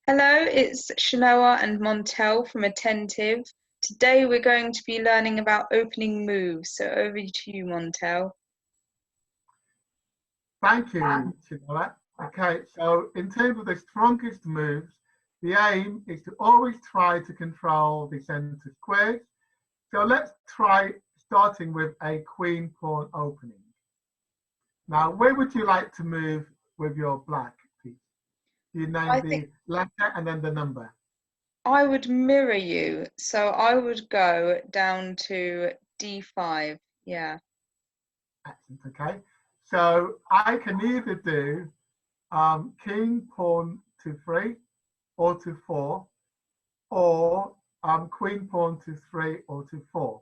Hello, it's Shanoa and Montell from Att10tive. Today we're going to be learning about opening moves. So over to you, Montell. Thank you, Shanoa. Okay, so in terms of the strongest moves, the aim is to always try to control the center squares. So let's try starting with a queen pawn opening. Now, where would you like to move with your black piece? You name the letter and then the number. I would mirror you, so I would go down to D5. Yeah. Excellent. Okay, so I can either do king pawn to 3 or to 4, or queen pawn to 3 or to 4.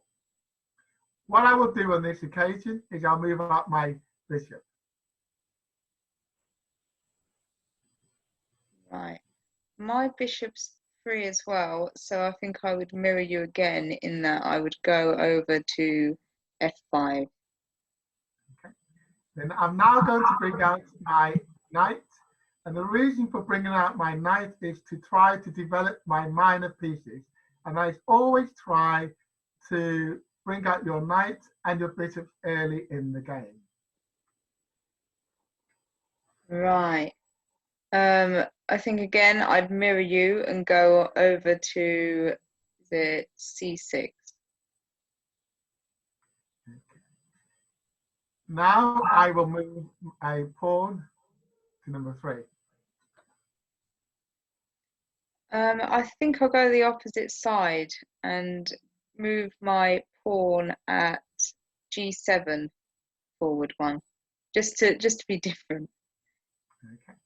What I will do on this occasion is I'll move up my bishop. Right. My bishop's 3 as well, so I think I would mirror you again in that I would go over to F5. Okay. Then I'm now going to bring out my knight. And the reason for bringing out my knight is to try to develop my minor pieces. And I always try to bring out your knight and your bishop early in the game. Right. I think again I'd mirror you and go over to the C6. Okay. Now I will move a pawn to number 3. I think I'll go the opposite side and move my pawn at G7 forward 1, just to be different. Okay.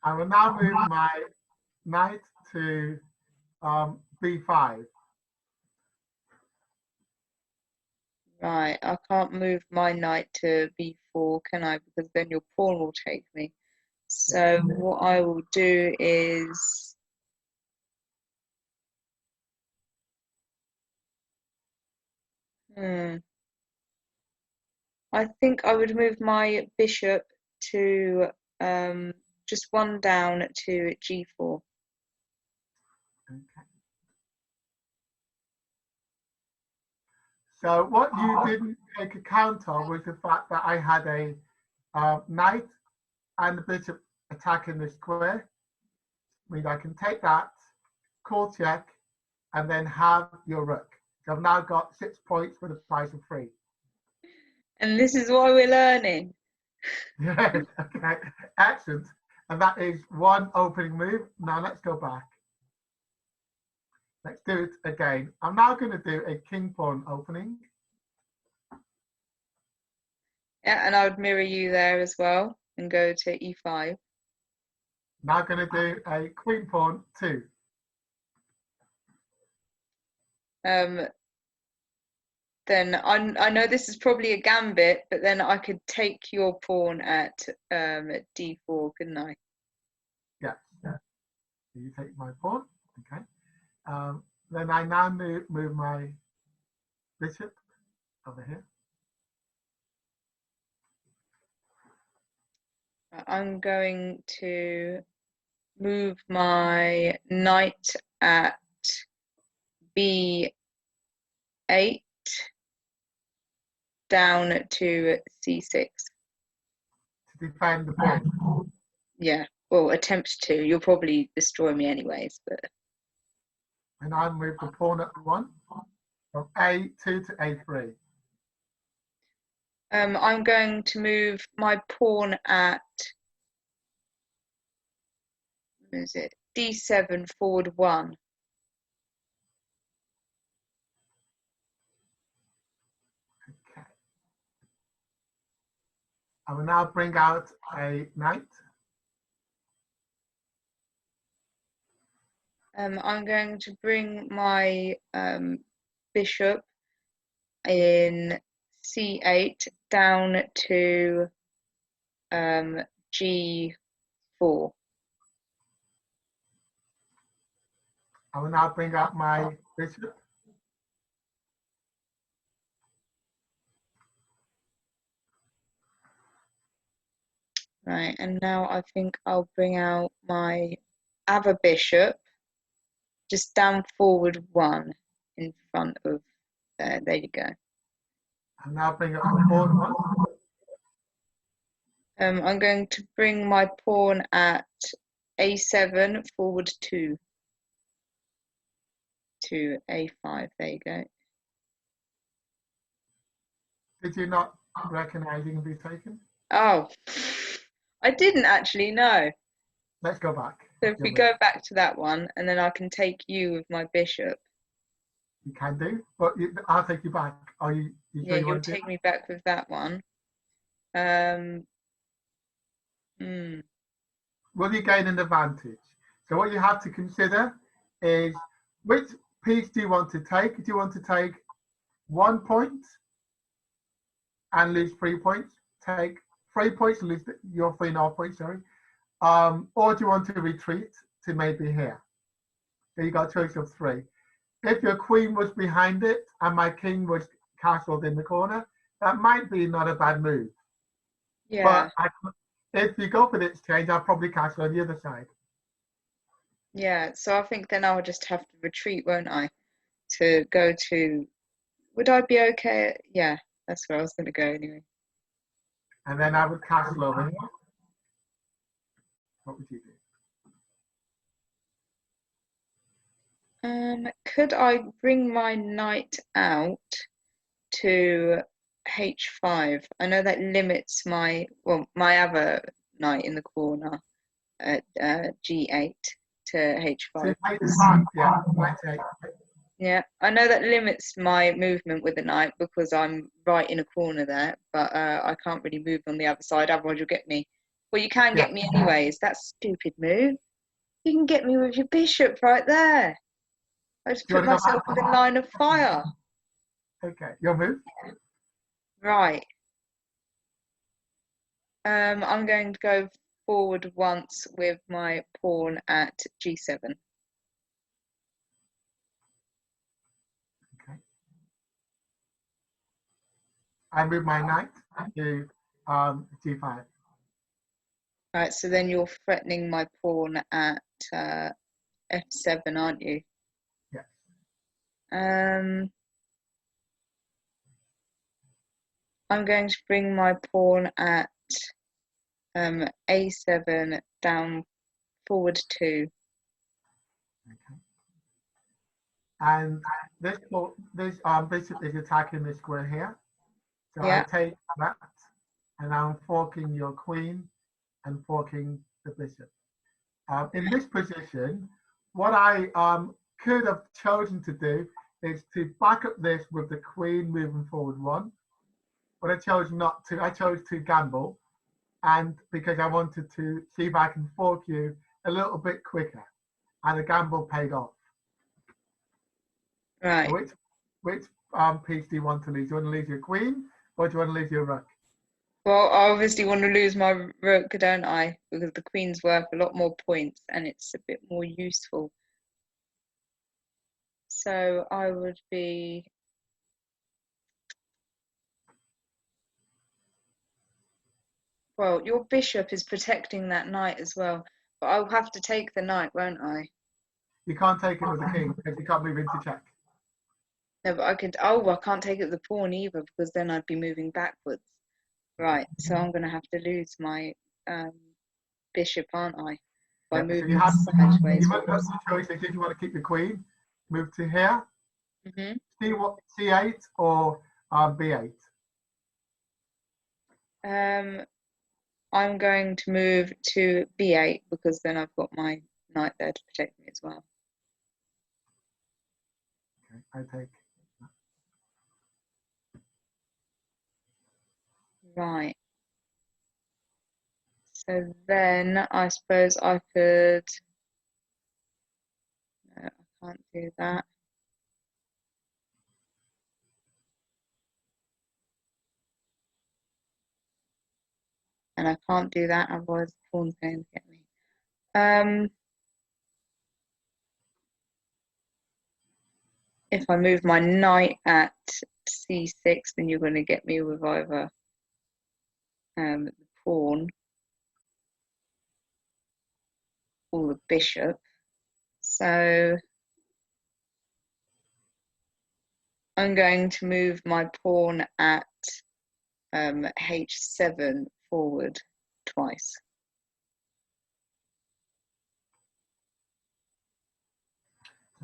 I will now move my knight to B5. Right, I can't move my knight to B4, can I? Because then your pawn will take me. So what I will do is I think I would move my bishop to just 1 down to G4. Okay. So what you didn't take account of was the fact that I had a knight and the bishop attacking the square. I mean, I can take that, call check, and then have your rook. So I've now got 6 points for the price of 3. And this is why we're learning. Yes, okay, excellent. And that is one opening move. Now let's go back. Let's do it again. I'm now going to do a king pawn opening. Yeah, and I would mirror you there as well and go to E5. Now going to do a queen pawn 2. Then I know this is probably a gambit, but then I could take your pawn at D4, couldn't I? Yeah. You take my pawn. Okay. Then I now move my bishop over here. I'm going to move my knight at B8 down to C6. To defend the pawn. Yeah, well, attempt to. You'll probably destroy me anyways, but. And I move the pawn at 1 from A2 to A3. I'm going to move my pawn at D7 forward 1. Okay. I will now bring out a knight. I'm going to bring my bishop in C8 down to G4. I will now bring out my bishop. Right, and now I think I'll bring out my have a bishop just down forward 1 in front of there. There you go. And now bring up the forward one. I'm going to bring my pawn at a7 forward 2 to a5. There you go. Did you not recognize you can be taken? Oh, I didn't actually know. Let's go back. So if we go back to that one, and then I can take you with my bishop. You can do, but I'll take you back. Are you Yeah, sure you you'll want to do take me back with that one. Will you gain an advantage? So what you have to consider is which piece do you want to take? Do you want to take 1 point and lose 3 points? Take 3 points and lose your 3.5 points, sorry. Or do you want to retreat to maybe here? So you got a choice of 3. If your queen was behind it and my king was castled in the corner, that might be not a bad move. Yeah. But if you go for the exchange, I'll probably castle on the other side. Yeah, so I think then I'll just have to retreat, won't I? To go to, would I be okay? Yeah, that's where I was going to go anyway. And then I would castle over here. What would you do? Could I bring my knight out to h5? I know that limits my other knight in the corner at g8 to h5. Yeah, I know that limits my movement with the knight because I'm right in a corner there, but I can't really move on the other side, otherwise you'll get me. Well, you can get me anyways. That's a stupid move. You can get me with your bishop right there. I just put myself in the line of fire. Okay, your move? Right. I'm going to go forward once with my pawn at g7. Okay. I move my knight to g5. Right, so then you're threatening my pawn at f7, aren't you? Yes. I'm going to bring my pawn at a7 down forward 2. Okay. And this bishop is attacking this square here. So I take that, and I'm forking your queen and forking the bishop. In this position, what I could have chosen to do is to back up this with the queen moving forward 1. But I chose not to. I chose to gamble, and because I wanted to see if I can fork you a little bit quicker, and the gamble paid off. Right. So which piece do you want to lose? Do you want to lose your queen, or do you want to lose your rook? Well, I obviously want to lose my rook, don't I? Because the queen's worth a lot more points, and it's a bit more useful. So I would be. Well, your bishop is protecting that knight as well, but I'll have to take the knight, won't I? You can't take it with the king because you can't move into check. No, but I could. Oh, I can't take it with the pawn either because then I'd be moving backwards. Right, so I'm going to have to lose my bishop, aren't I? By moving sideways. You might have the choice if you want to keep the queen, move to here. C8 or B8. I'm going to move to B8 because then I've got my knight there to protect me as well. Okay, I take. Right. So then I suppose I could. No, I can't do that. And I can't do that, otherwise the pawn's going to get me. If I move my knight at c6, then you're going to get me with either the pawn all the bishop. So I'm going to move my pawn at h7 forward twice.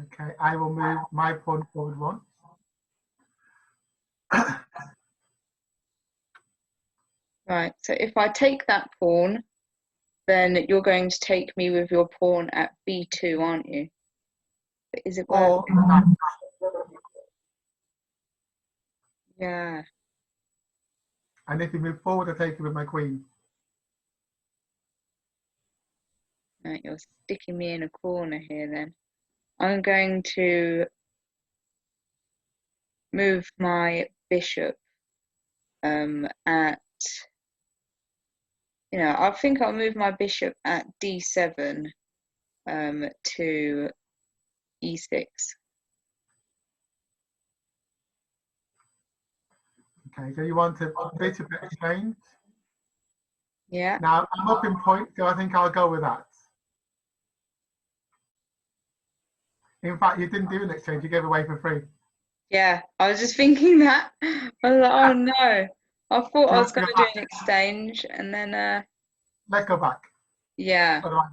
Okay, I will move my pawn forward once. Right, so if I take that pawn, then you're going to take me with your pawn at b2, aren't you? But is it worth Or it? Yeah. and if you move forward, I take it with my queen. Right, you're sticking me in a corner here then. I'm going to move my bishop at, I think I'll move my bishop at d7 to e6. Okay, so you want a bit of exchange. Yeah. Now I'm up in points, so I think I'll go with that. In fact, you didn't do an exchange, you gave away for free. Yeah, I was just thinking that. I was like, oh no. I thought I was going to do an exchange and then, Let's go back. yeah. Otherwise,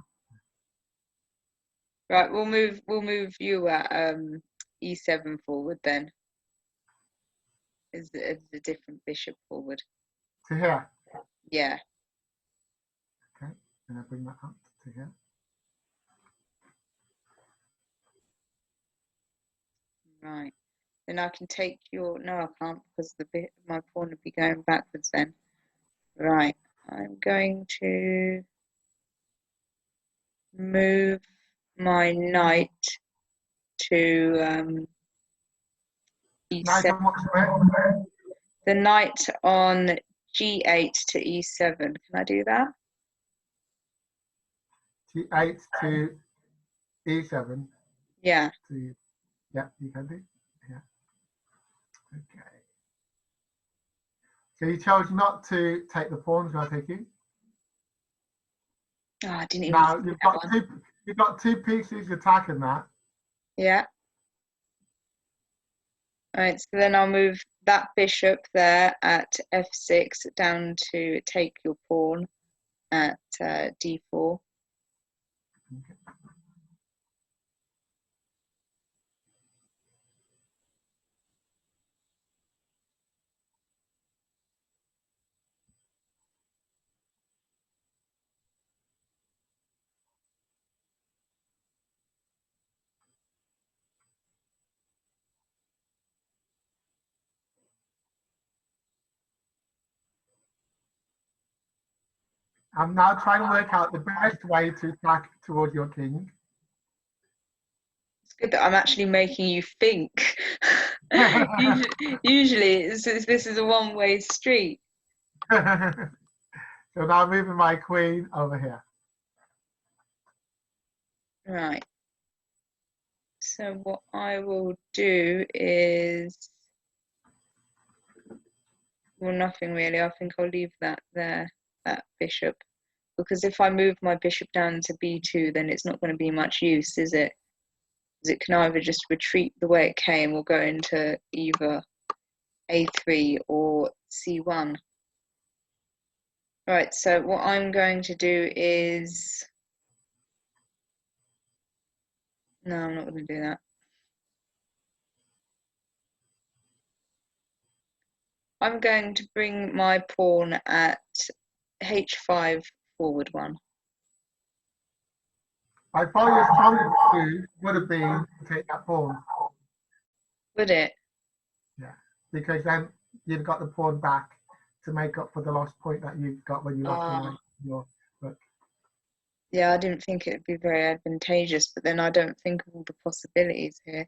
Right, we'll move you at e7 forward then. Is a different bishop forward. to here. Yeah. Okay, and I bring that up to here. Right. Then I can take your, no, I can't because my pawn would be going backwards then. Right. I'm going to move my knight to Nice e7. and what square? The knight on g8 to e7. Can I do that? G8 to E7. Yeah. To, yeah, you can do. Yeah. Okay. So you chose not to take the pawns, I take you. Oh, I didn't even Now see that one. you've got two pieces attacking that. Yeah. Right, so then I'll move that bishop there at f6 down to take your pawn at d4. Okay. I'm now trying to work out the best way to attack towards your king. It's good that I'm actually making you think. Usually this is a one-way street. So now moving my queen over here. Right. So what I will do is, well, nothing really. I think I'll leave that there, that bishop. Because if I move my bishop down to b2, then it's not going to be much use, is it? Because it can either just retreat the way it came or go into either a3 or c1. Right, so what I'm going to do is... No, I'm not going to do that. I'm going to bring my pawn at h5 forward one. By far your strongest move would have been to take that pawn. Would it? Yeah, because then you've got the pawn back to make up for the lost point that you've got when you lost your rook. Yeah, I didn't think it would be very advantageous, but then I don't think of all the possibilities here.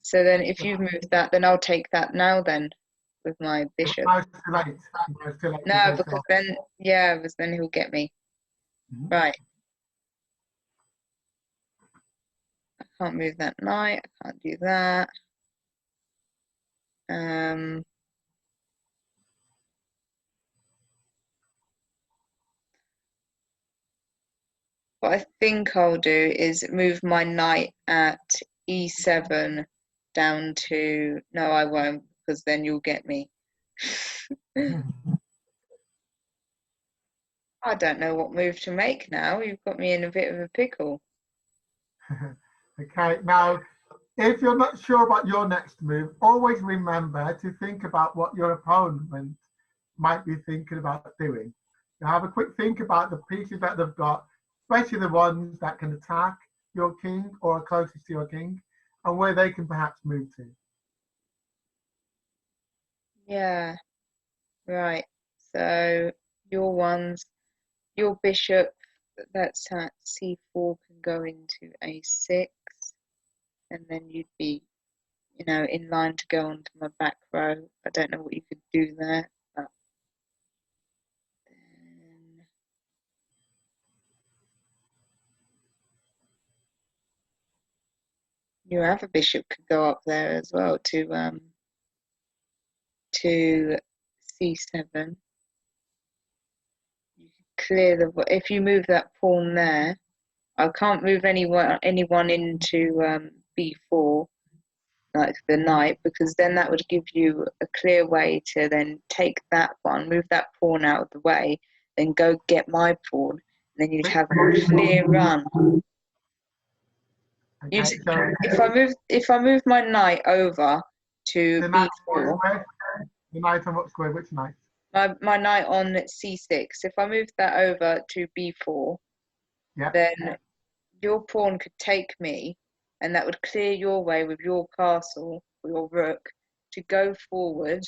So then if you've moved that, then I'll take that now then with my bishop. Now it's too late. Now it's too late No, because then, yeah, because then he'll get me. Right. I can't move that knight. I can't do that. What I think I'll do is move my knight at e7 down to. No, I won't, because then you'll get me. I don't know what move to make now. You've got me in a bit of a pickle. Okay, now if you're not sure about your next move, always remember to think about what your opponent might be thinking about doing. You have a quick think about the pieces that they've got, especially the ones that can attack your king or are closest to your king, and where they can perhaps move to. Yeah, right. So your bishop that's at c4 can go into a6, and then you'd be, in line to go onto my back row. I don't know what you could do there, but then your other bishop could go up there as well to c7. You could clear if you move that pawn there. I can't move anyone into b4 like the knight, because then that would give you a clear way to then take that one, move that pawn out of the way, then go get my pawn, and then you'd have a clear run. Okay, so If I move my knight over to the knight, b4, the knight on what square? Which knight? my knight on c6. If I move that over to b4, Yeah. then your pawn could take me, and that would clear your way with your castle or your rook to go forward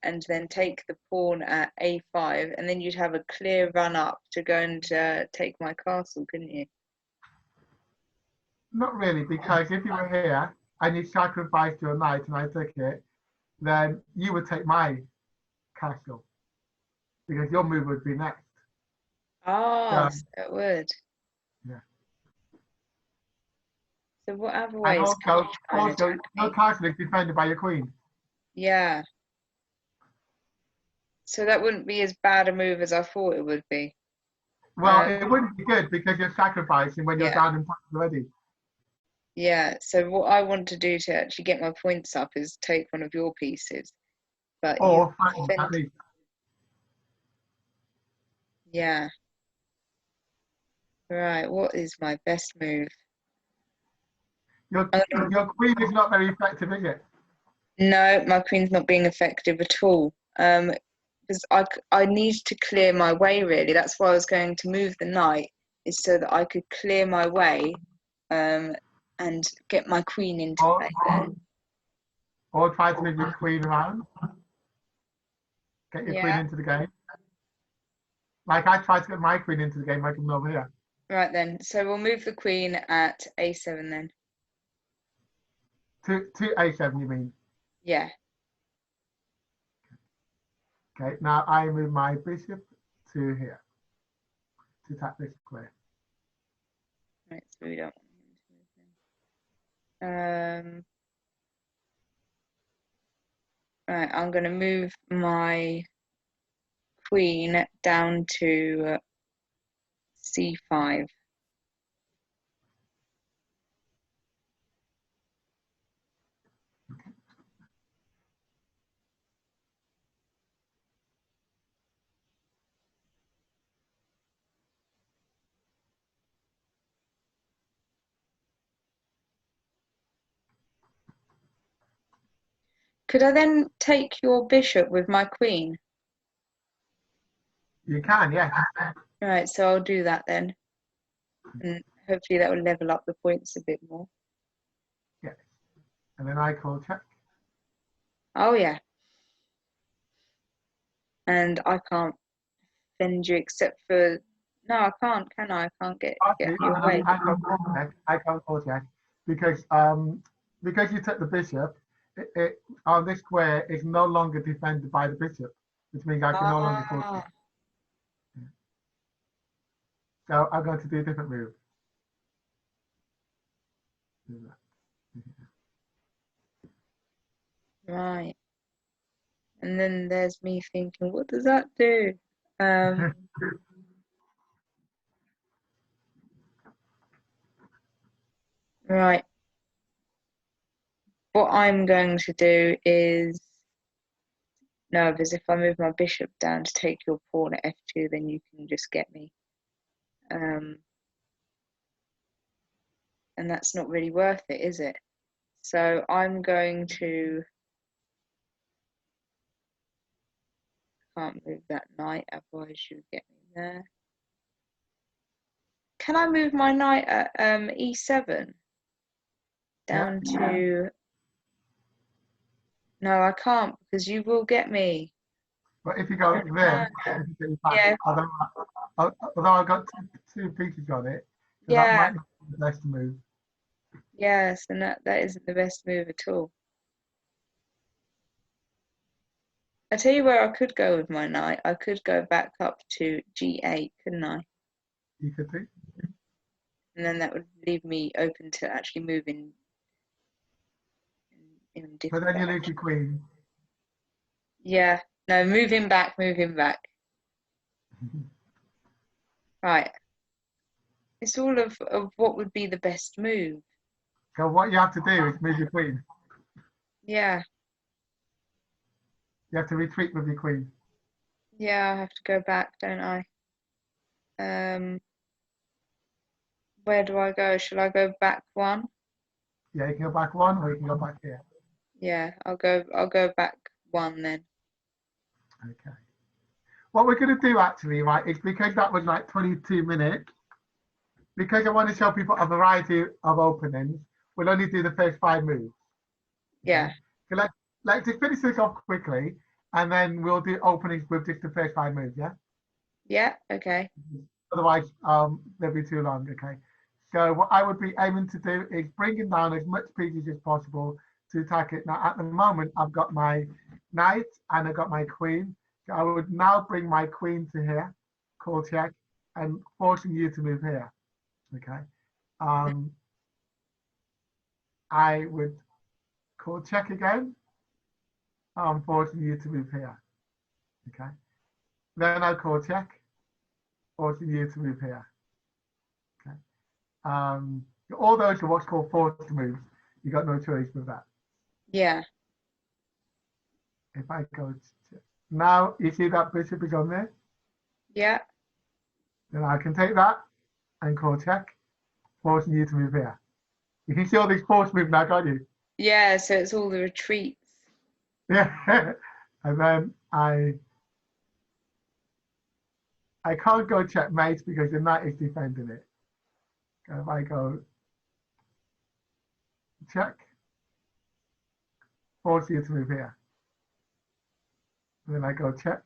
and then take the pawn at a5, and then you'd have a clear run up to go and take my castle, couldn't you? Not really, because if you were here and you sacrificed your knight and I took it, then you would take my castle because your move would be next. Ah, So, so it would. yeah. So what other And ways can you try and also attack your me? castle is defended by your queen. Yeah. So that wouldn't be as bad a move as I thought it would be. Well, it wouldn't be good because you're sacrificing when you're Yeah. down in points already. Yeah. So what I want to do to actually get my points up is take one of your pieces. But you Or threaten at least. Yeah. Right. What is my best move? Your queen is not very effective, is it? No, my queen's not being effective at all. Because I need to clear my way, really. That's why I was going to move the knight, is so that I could clear my way, and get my queen into play there. Or try to move your queen around. Get your queen Yeah. into the game. Like I tried to get my queen into the game, I come over here. Right then. So we'll move the queen at a7 then. To a7, you mean? Yeah. Okay, now I move my bishop to here to attack this square. Right. So we don't want him to move then. Right. I'm going to move my queen down to c5. Could I then take your bishop with my queen? You can, yes. Right, so I'll do that then. And hopefully that will level up the points a bit more. Yes. And then I call check. Oh, yeah. And I can't defend you except for. No, I can't, can I? I can't get you away. I can't call check because you took the bishop. It on this square is no longer defended by the bishop, which means I can no longer call Ah, check. So I'm going to do a different move. right. And then there's me thinking, what does that do? Um, Right. What I'm going to do is no, because if I move my bishop down to take your pawn at f2, then you can just get me. And that's not really worth it, is it? So I'm going to can't move that knight, otherwise you get me there. Can I move my knight at e7 down to? No, I can't because you will get me. But if you go there, Yeah, although I've got two pieces on it, so that yeah, might not be the best move. yes, and that isn't the best move at all. I tell you where I could go with my knight. I could go back up to g8, couldn't I? You could do. And then that would leave me open to actually moving in But different then you lose directions. your queen. Yeah, no, move him back, move him back. Right. It's all of what would be the best move. So what you have to do is move your queen. Yeah, You have to retreat with your queen. yeah, I have to go back, don't I? Where do I go? Shall I go back one? Yeah, you can go back one or you can go back here. Yeah, I'll go back one then. Okay. What we're going to do actually, right, is because that was like 22 minutes, because I want to show people a variety of openings, we'll only do the first 5 moves. Okay. Yeah, So let's just finish this off quickly, and then we'll do openings with just the first 5 moves, yeah? yeah, okay. Otherwise, they'll be too long, okay? So what I would be aiming to do is bringing down as much pieces as possible to attack it. Now, at the moment, I've got my knight and I've got my queen. So I would now bring my queen to here, call check, and forcing you to move here, okay? I would call check again. I'm forcing you to move here, okay? Then I call check, forcing you to move here, okay? All those are what's called forced moves. You got no choice with that. Yeah, If I go to, now, you see that bishop is on there? yeah, Then I can take that and call check, forcing you to move here. You can see all these forced moves now, can't you? yeah. So it's all the retreats. Yeah. And then I can't go checkmate because the knight is defending it. So if I go check, force you to move here. And then I go check,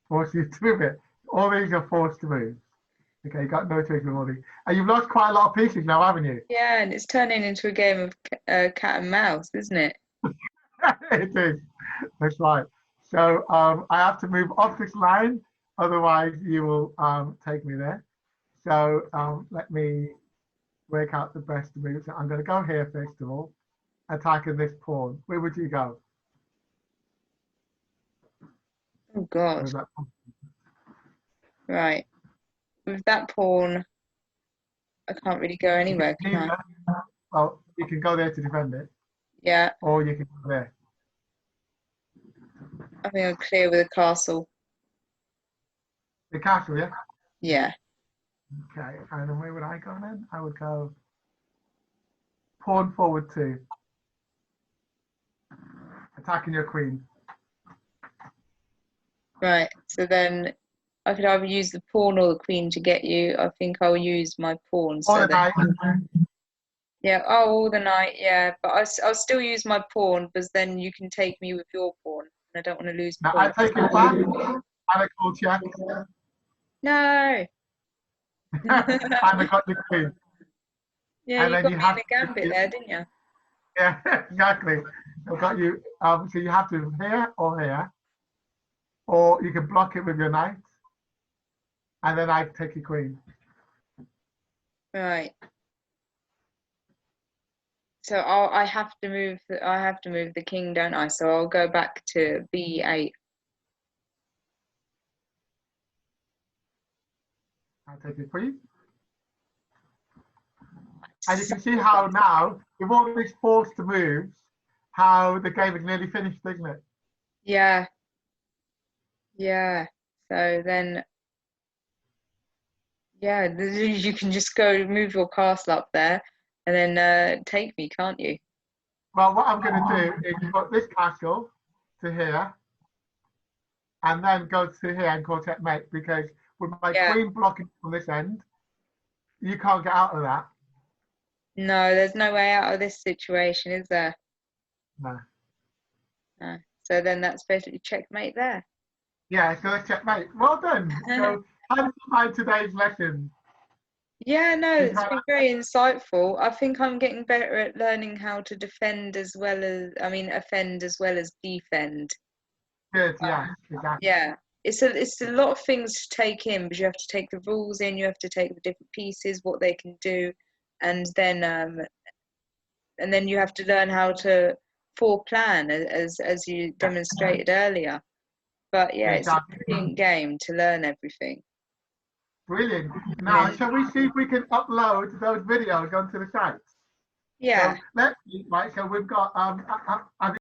force you to move it. All these are forced moves. Okay, you got no choice with all these. And you've lost quite a lot of pieces now, haven't you? Yeah, and it's turning into a game of cat and mouse, isn't it? It is. That's right. So I have to move off this line, otherwise you will take me there. So let me work out the best move. So I'm going to go here first of all, attacking this pawn. Where would you go? Oh God. Where's that pawn? Right. With that pawn, I can't really go You can anywhere, can I? either, well, you can go there to defend it, Yeah, or you can go there. I think I'm clear with a castle. The castle, yeah? Yeah. Okay, and then where would I go then? I would go pawn forward 2, attacking your queen. Right. So then I could either use the pawn or the queen to get you. I think I'll use my pawn. Or So the then, knight. yeah. Oh, all the knight. Yeah, but I'll still use my pawn because then you can take me with your pawn. And I don't want to lose Now I points. take it back, and I call check, No. and I got the queen. Yeah, And you then got you me in have a gambit to, there, didn't you? yeah, exactly. I've got you. So you have to here or here, or you can block it with your knight, and then I take your queen. Right. So I have to move. I have to move the king, don't I? So I'll go back to b8. I take your queen. And you can see how now, with all these forced moves, how the game is nearly finished, isn't it? Yeah, yeah. So then, yeah, you can just go move your castle up there and then take me, can't you? Well, what I'm going to do is put this castle to here, and then go to here and call checkmate, because with my Yeah. queen blocking from this end, you can't get out of that. No, there's no way out of this situation, is there? No. No. So then that's basically checkmate there. Yeah, so that's checkmate. Well done. So how did you find today's lesson? Yeah, no, Did you it's have, been very insightful. I think I'm getting better at learning how to defend as well as, I mean, offend as well as defend. good, yes, exactly. Yeah, it's a lot of things to take in, but you have to take the rules in, you have to take the different pieces, what they can do, and then you have to learn how to foreplan as you Yeah, demonstrated earlier. But yeah, it's a exactly. brilliant game to learn everything. Brilliant. Yeah. Now, shall we see if we can upload those videos onto the site? Yeah. So let's see, right, so we've got, have